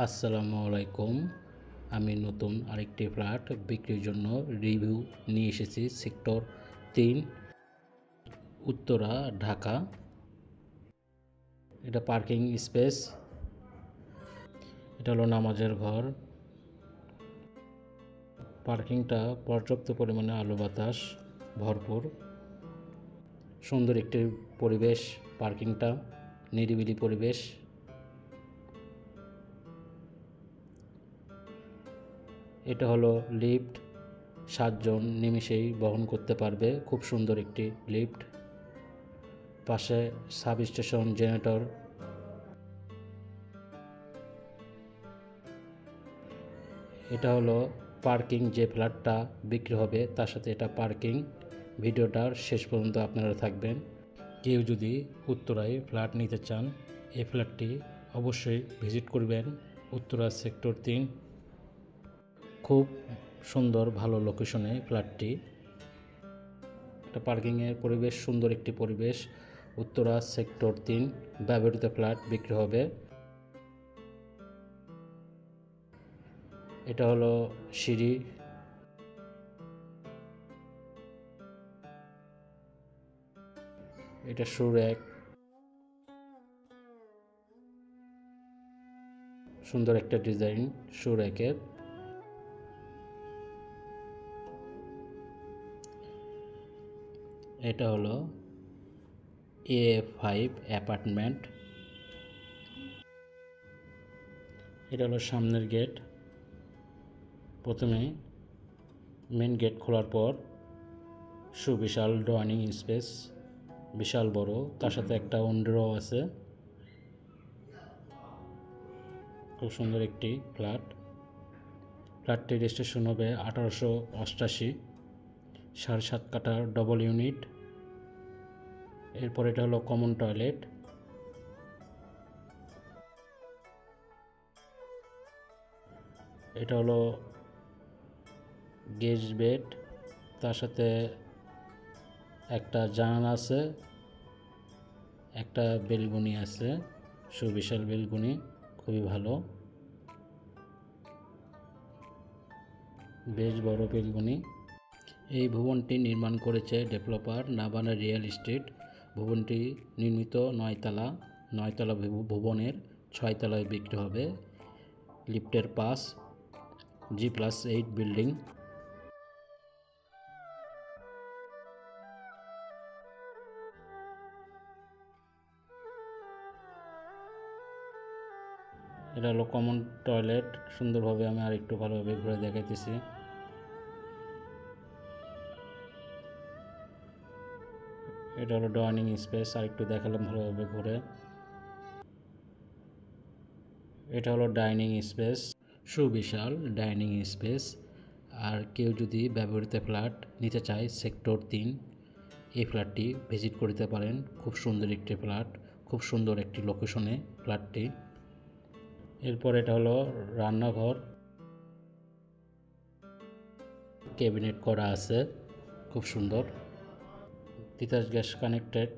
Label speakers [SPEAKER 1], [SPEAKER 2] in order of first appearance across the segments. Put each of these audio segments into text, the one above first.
[SPEAKER 1] আসসালামু আলাইকুম। আমি নতুন আরেকটি ফ্ল্যাট বিক্রির জন্য রিভিউ নিয়ে এসেছি সেক্টর 3 উত্তরা, ঢাকা। এটা পার্কিং স্পেস, এটা হলো নামাজের ঘর। পার্কিংটা পর্যাপ্ত পরিমাণে আলো বাতাস ভরপুর। সুন্দর একটি পরিবেশ, পার্কিংটা নিরিবিলি পরিবেশ। এটা হলো লিফট, 7 জন নিমেষেই বহন করতে পারবে। খুব সুন্দর একটি লিফট। পাশে সাব স্টেশন, জেনারেটর। এটা হলো পার্কিং, যে ফ্ল্যাটটা বিক্রি হবে তার সাথে এটা পার্কিং। ভিডিওটার শেষ পর্যন্ত আপনারা থাকবেন। কেউ যদি উত্তরায় ফ্ল্যাট নিতে চান, এই ফ্ল্যাটটি অবশ্যই ভিজিট করবেন। উত্তরা সেক্টর 3, খুব সুন্দর ভালো লোকেশনে ফ্ল্যাটটি। এটা পার্কিংয়ের পরিবেশ, সুন্দর একটি পরিবেশ। উত্তরা সেক্টর 3 ব্যবহৃত ফ্ল্যাট বিক্রি হবে। এটা হলো সিঁড়ি। এটা শু র্যাক, সুন্দর একটা ডিজাইন শু র্যাকের। এটা হলো A5 অ্যাপার্টমেন্ট। এটা হলো সামনের গেট। প্রথমে মেন গেট খোলার পর সুবিশাল ডাইনিং স্পেস, বিশাল বড়, তার সাথে একটা উইন্ডো আছে। খুব সুন্দর একটি ফ্ল্যাট। ফ্ল্যাটটি রেজিস্ট্রেশন হবে 1888, 7.5 কাঠার ডবল ইউনিট। এরপর এটা হলো কমন টয়লেট। এটা হলো গেস্ট বেড, তার সাথে একটা জানালা আছে, একটা বেলকনি আছে, সুবিশাল বেলকনি, খুবই ভালো, বেশ বড় বেলকনি। এই ভবনটি নির্মাণ করেছে ডেভেলপার নাভানা রিয়েল এস্টেট। ভবনটি নির্মিত 9 তলা। 9 তলা ভবনের 6 তলায় বিক্রি হবে। লিফটের পাস, G+8 বিল্ডিং। এটা হলো কমন টয়লেট। সুন্দরভাবে আমি আরেকটু ভালোভাবে ঘুরে দেখাইতেছি। এটা হলো ডাইনিং স্পেস, আরেকটু দেখালাম ভালোভাবে ঘুরে। এটা হলো ডাইনিং স্পেস, সুবিশাল ডাইনিং স্পেস। আর কেউ যদি ব্যবহৃত ফ্ল্যাট নিতে চায় সেক্টর 3, এই ফ্ল্যাটটি ভিজিট করতে পারেন। খুব সুন্দর একটি ফ্ল্যাট, খুব সুন্দর একটি লোকেশনে ফ্ল্যাটটি। এরপর এটা হলো রান্নাঘর, ক্যাবিনেট করা আছে, খুব সুন্দর, তিতাস গ্যাস কানেক্টেড।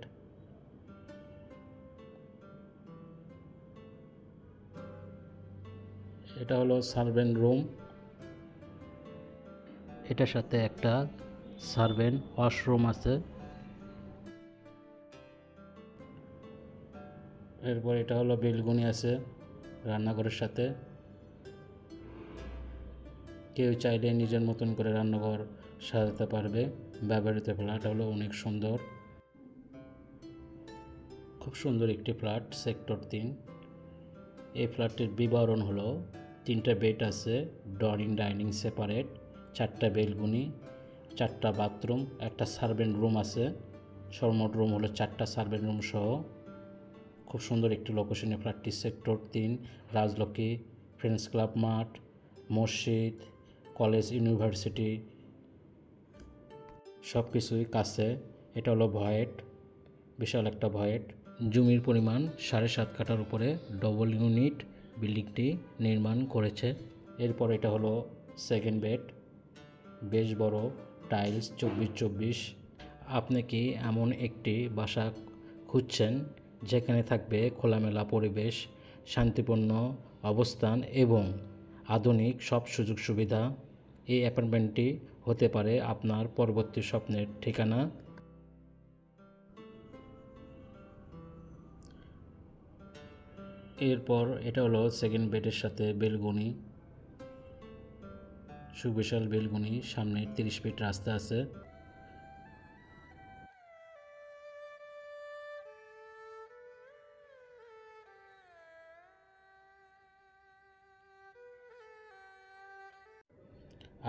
[SPEAKER 1] এটা হলো সার্ভেন্ট রুম, এটার সাথে একটা সার্ভেন্ট ওয়াশরুম আছে। এরপর এটা হলো বেলকনি আছে রান্নাঘরের সাথে। কেউ চাইলে নিজের মতন করে রান্নাঘর সাজাতে পারবে। ব্যবহৃত ফ্ল্যাট হলো অনেক সুন্দর, খুব সুন্দর একটি ফ্ল্যাট সেক্টর 3। এই ফ্ল্যাটটির বিবরণ হলো 3টা বেড আছে, ড্রয়িং ডাইনিং সেপারেট, 4টা বেলকনি, 4টা বাথরুম, একটা সার্ভেন্ট রুম আছে। সর্বমোট রুম হলো 4টা সার্ভেন্ট রুম সহ। খুব সুন্দর একটি লোকেশনে ফ্ল্যাটটি সেক্টর 3, রাজলক্ষ্মী, ফ্রেন্ডস ক্লাব মাঠ, মসজিদ, কলেজ, ইউনিভার্সিটি সব কিছুই কাছে। এটা হলো ভয়েট, বিশাল একটা ভয়েট। জমির পরিমাণ 7.5 কাঠার উপরে ডবল ইউনিট বিল্ডিংটি নির্মাণ করেছে। এরপর এটা হলো সেকেন্ড বেড, বেশ বড়, টাইলস 24/24। আপনি কি এমন একটি বাসা খুঁজছেন যেখানে থাকবে খোলামেলা পরিবেশ, শান্তিপূর্ণ অবস্থান এবং আধুনিক সব সুযোগ সুবিধা। এই অ্যাপার্টমেন্টটি হতে পারে আপনার পরবর্তী স্বপ্নের ঠিকানা। এরপর এটা হলো সেকেন্ড বেডের সাথে বেলকনি, সুবিশাল বেলকনি, সামনে 30 ফিট রাস্তা আছে।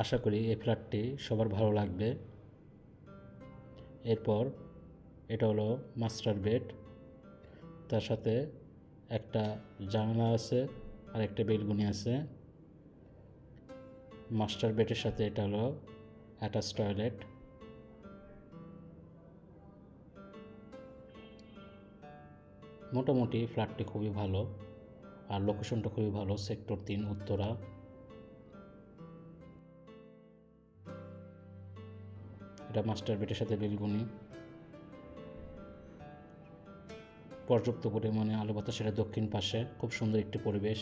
[SPEAKER 1] আশা করি এই ফ্ল্যাটটি সবার ভালো লাগবে। এরপর এটা হলো মাস্টার বেড, তার সাথে একটা জানালা আছে আর একটা বেলকনি আছে। মাস্টার বেডের সাথে এটা হলো অ্যাটাচ টয়লেট। মোটামুটি ফ্ল্যাটটি খুবই ভালো আর লোকেশনটা খুবই ভালো, সেক্টর 3 উত্তরা। এটা মাস্টার বেডের সাথে বেলকনি, পর্যাপ্ত পরিমাণে আলো বাতাস। এটা দক্ষিণ পাশে, খুব সুন্দর একটি পরিবেশ।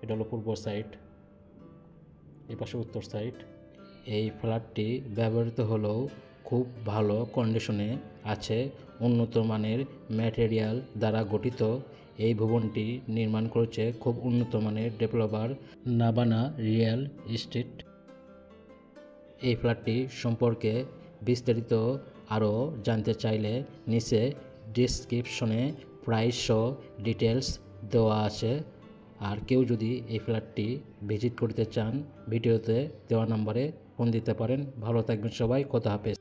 [SPEAKER 1] এটা হলো পূর্ব সাইড, এই পাশে উত্তর সাইড। এই ফ্ল্যাটটি ব্যবহৃত হলেও খুব ভালো কন্ডিশনে আছে। উন্নত মানের ম্যাটেরিয়াল দ্বারা গঠিত এই ভবনটি নির্মাণ করেছে খুব উন্নত মানের ডেভেলপার নাবানা রিয়েল এস্টেট। এই ফ্ল্যাটটি সম্পর্কে বিস্তারিত আরও জানতে চাইলে নিচে ডেসক্রিপশনে প্রাইস সহ ডিটেলস দেওয়া আছে। আর কেউ যদি এই ফ্ল্যাটটি ভিজিট করতে চান, ভিডিওতে দেওয়া নম্বরে ফোন দিতে পারেন। ভালো থাকবেন সবাই, খোদা হাফেজ।